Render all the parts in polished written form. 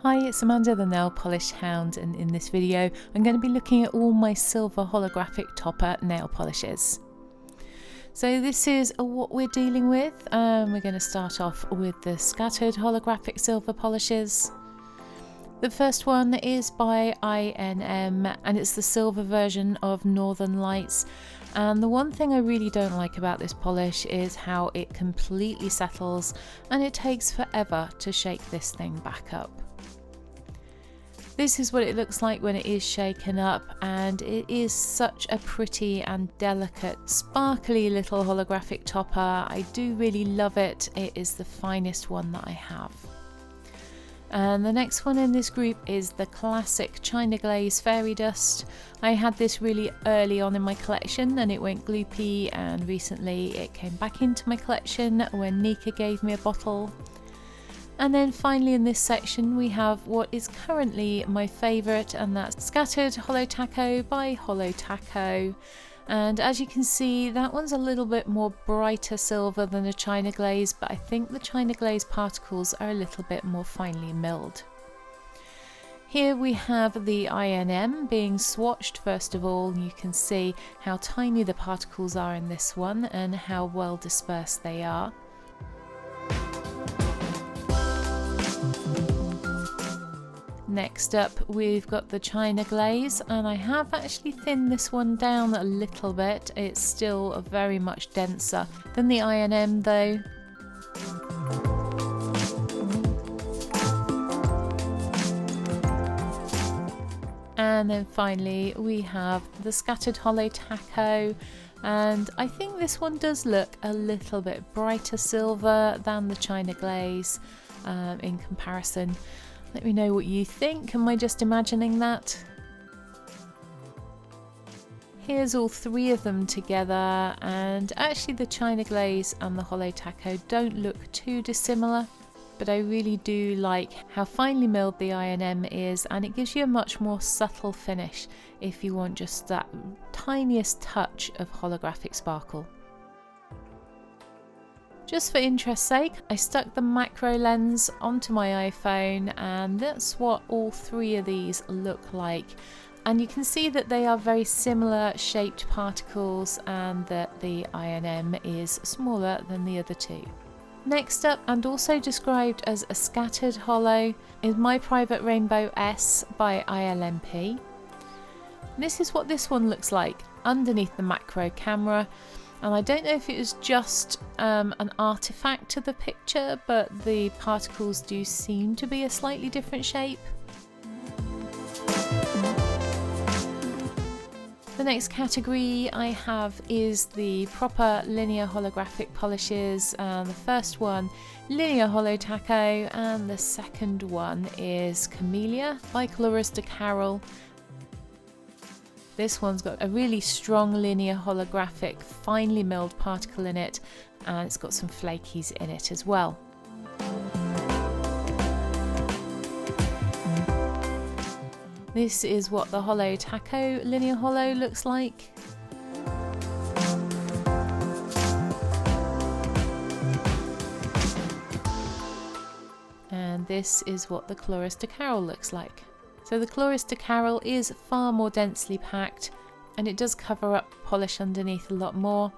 Hi, it's Amanda the Nail Polish Hound, and in this video I'm going to be looking at all my silver holographic topper nail polishes. So this is what we're dealing with. We're going to start off with the scattered holographic silver polishes. The first one is by INM and it's the silver version of Northern Lights. And the one thing I really don't like about this polish is how it completely settles and it takes forever to shake this thing back up. This is what it looks like when it is shaken up, and it is such a pretty and delicate, sparkly little holographic topper. I do really love it. It is the finest one that I have. And the next one in this group is the classic China Glaze Fairy Dust. I had this really early on in my collection and it went gloopy, and recently it came back into my collection when Nika gave me a bottle. And then finally in this section we have what is currently my favourite, and that's Scattered Holo Taco by Holo Taco. And as you can see, that one's a little bit more brighter silver than the China Glaze, but I think the China Glaze particles are a little bit more finely milled. Here we have the INM being swatched. First of all, you can see how tiny the particles are in this one and how well dispersed they are. Next up we've got the China Glaze, and I have actually thinned this one down a little bit. It's still very much denser than the INM though. And then finally we have the Scattered Holo Taco, and I think this one does look a little bit brighter silver than the China Glaze in comparison. Let me know what you think. Am I just imagining that? Here's all three of them together, and actually the China Glaze and the Holo Taco don't look too dissimilar, but I really do like how finely milled the INM is, and it gives you a much more subtle finish if you want just that tiniest touch of holographic sparkle. Just for interest's sake, I stuck the macro lens onto my iPhone, and that's what all three of these look like. And you can see that they are very similar shaped particles and that the INM is smaller than the other two. Next up, and also described as a scattered holo, is My Private Rainbow S by ILMP. This is what this one looks like underneath the macro camera. And I don't know if it was just an artifact to the picture, but the particles do seem to be a slightly different shape. The next category I have is the proper linear holographic polishes. The first one, Linear Holo Taco, and the second one is Camellia by Clarissa Carroll. This one's got a really strong linear holographic, finely milled particle in it, and it's got some flakies in it as well. This is what the Holo Taco linear holo looks like. And this is what the Clarissa Carroll looks like. So the Clarissa Carroll is far more densely packed, and it does cover up polish underneath a lot more.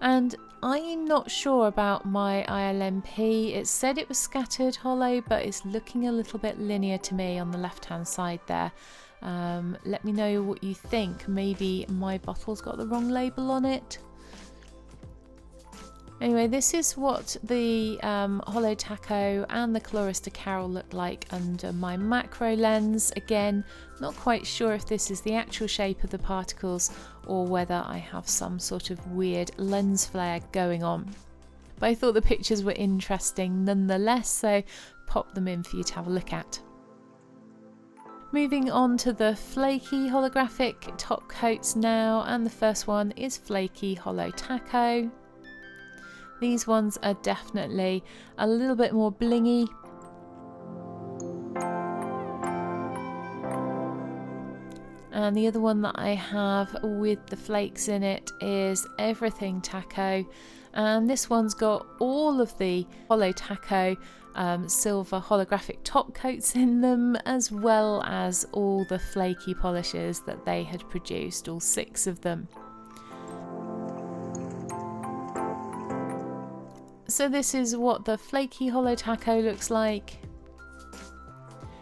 And I'm not sure about my ILMP. It said it was scattered holo, but it's looking a little bit linear to me on the left hand side there. Let me know what you think. Maybe my bottle's got the wrong label on it. Anyway, this is what the Holo Taco and the Clarissa Carroll look like under my macro lens. Again, not quite sure if this is the actual shape of the particles or whether I have some sort of weird lens flare going on. But I thought the pictures were interesting nonetheless, so pop them in for you to have a look at. Moving on to the Flakie holographic top coats now, and the first one is Flakie Holo Taco. These ones are definitely a little bit more blingy. And the other one that I have with the flakes in it is Everything Taco. And this one's got all of the Holo Taco silver holographic top coats in them, as well as all the flaky polishes that they had produced, all 6 of them. So this is what the flaky holo taco looks like.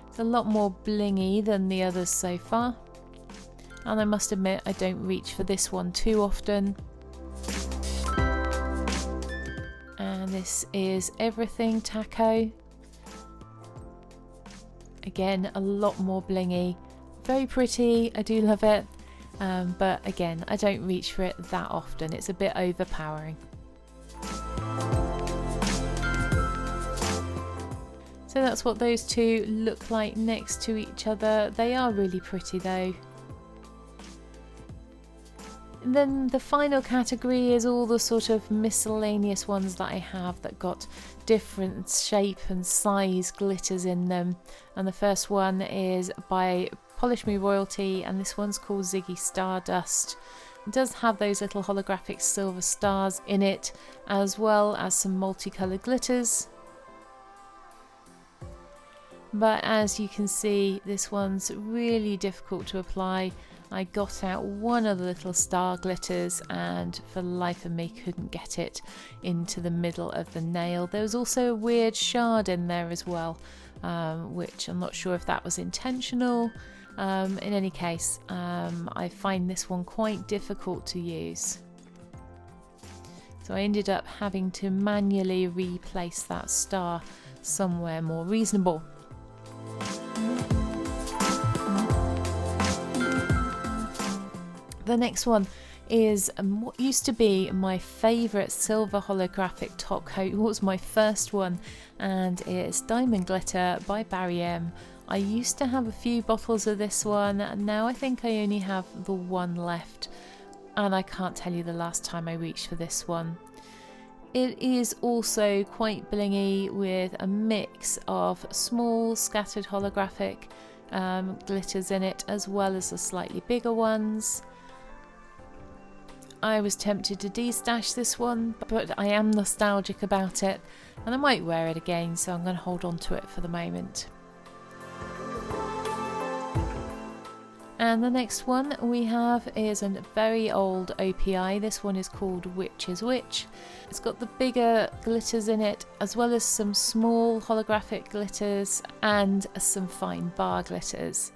It's a lot more blingy than the others so far, and I must admit I don't reach for this one too often. And this is everything taco. Again, a lot more blingy, very pretty, I do love it, but again I don't reach for it that often, it's a bit overpowering. So that's what those 2 look like next to each other. They are really pretty though. And then the final category is all the sort of miscellaneous ones that I have that got different shape and size glitters in them. And the first one is by Polish Me Royalty, and this one's called Ziggy Stardust. It does have those little holographic silver stars in it, as well as some multicoloured glitters. But as you can see, this one's really difficult to apply. I got out one of the little star glitters and for the life of me couldn't get it into the middle of the nail. There was also a weird shard in there as well, which I'm not sure if that was intentional. In any case, I find this one quite difficult to use. So I ended up having to manually replace that star somewhere more reasonable. The next one is what used to be my favourite silver holographic top coat. It was my first one, and it's Diamond Glitter by Barry M. I used to have a few bottles of this one, and now I think I only have the one left, and I can't tell you the last time I reached for this one. It is also quite blingy with a mix of small scattered holographic glitters in it, as well as the slightly bigger ones. I was tempted to de-stash this one, but I am nostalgic about it and I might wear it again, so I'm going to hold on to it for the moment. And the next one we have is a very old OPI. This one is called Witch is Witch. It's got the bigger glitters in it, as well as some small holographic glitters and some fine bar glitters.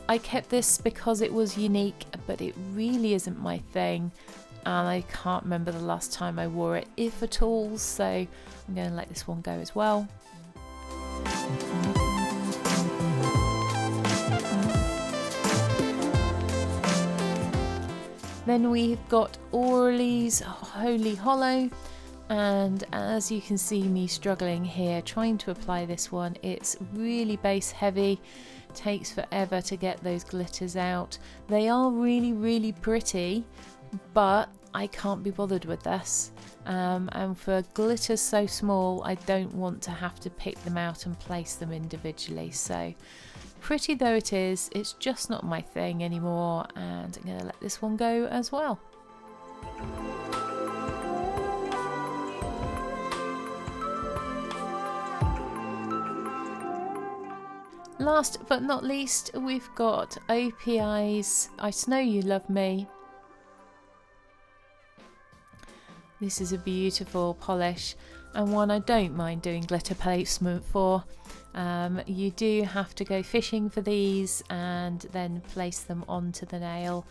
I kept this because it was unique, but it really isn't my thing, and I can't remember the last time I wore it, if at all, so I'm going to let this one go as well. Then we've got Orly's Holy Hollow, and as you can see me struggling here trying to apply this one, it's really base heavy. Takes forever to get those glitters out. They are really pretty, but I can't be bothered with this, and for glitters so small I don't want to have to pick them out and place them individually. So pretty though it is, it's just not my thing anymore, and I'm going to let this one go as well. Last but not least, we've got OPI's I Know You Love Me. This is a beautiful polish, and one I don't mind doing glitter placement for. You do have to go fishing for these and then place them onto the nail.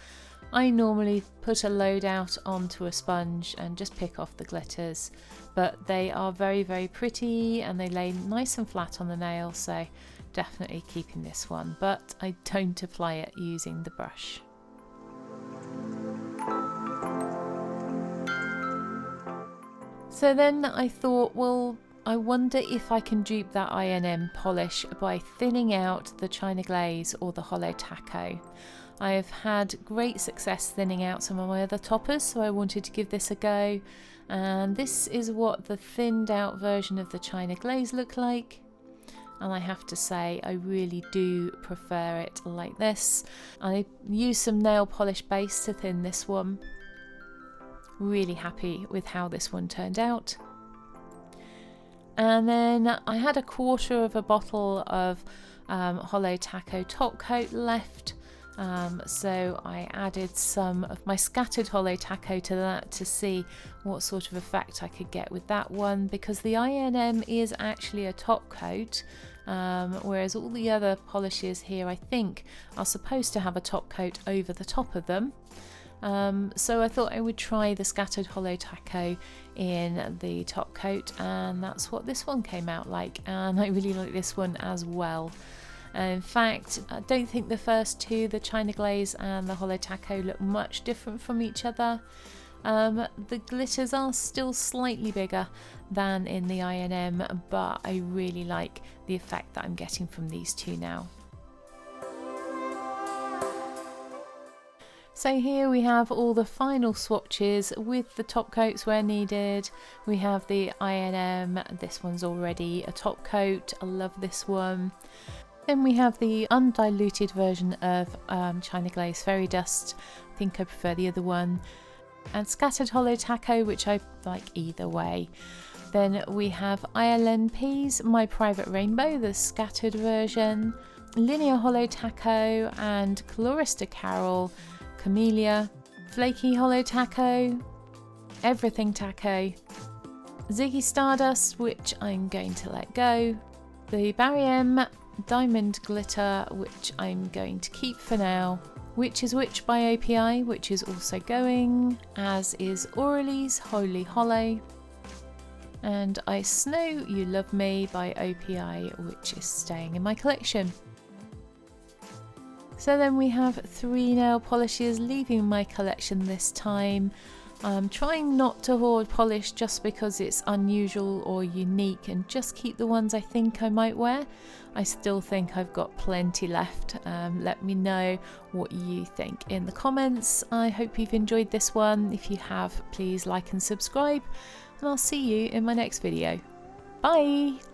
I normally put a load out onto a sponge and just pick off the glitters, but they are very pretty and they lay nice and flat on the nail, so definitely keeping this one, but I don't apply it using the brush. So then I thought, well, I wonder if I can dupe that INM polish by thinning out the China Glaze or the Holo Taco. I have had great success thinning out some of my other toppers, so I wanted to give this a go, and this is what the thinned out version of the China Glaze looked like. And I have to say I really do prefer it like this. I used some nail polish base to thin this one. Really happy with how this one turned out. And then I had a quarter of a bottle of Holo Taco top coat left, so I added some of my scattered Holo Taco to that to see what sort of effect I could get with that one, because the INM is actually a top coat, whereas all the other polishes here I think are supposed to have a top coat over the top of them. So I thought I would try the scattered Holo Taco in the top coat, and that's what this one came out like, and I really like this one as well. In fact, I don't think the first two, the China Glaze and the Holo Taco, look much different from each other. The glitters are still slightly bigger than in the INM, but I really like the effect that I'm getting from these two now. So here we have all the final swatches with the top coats where needed. We have the INM, this one's already a top coat, I love this one. Then we have the undiluted version of China Glaze Fairy Dust, I think I prefer the other one. And scattered Holo Taco, which I like either way. Then we have INP's My Private Rainbow, the scattered version. Linear Holo Taco and Colorista Carol, Camellia, Flakie Holo Taco, Everything Taco, Ziggy Stardust, which I'm going to let go, the Barry M Diamond Glitter, which I'm going to keep for now, Which is Which by OPI, which is also going, as is Aurelie Holy Holo, and I Snow You Love Me by OPI, which is staying in my collection. So then we have 3 nail polishes leaving my collection this time. I'm trying not to hoard polish just because it's unusual or unique, and just keep the ones I think I might wear. I still think I've got plenty left. Let me know what you think in the comments. I hope you've enjoyed this one. If you have, please like and subscribe, and I'll see you in my next video. Bye!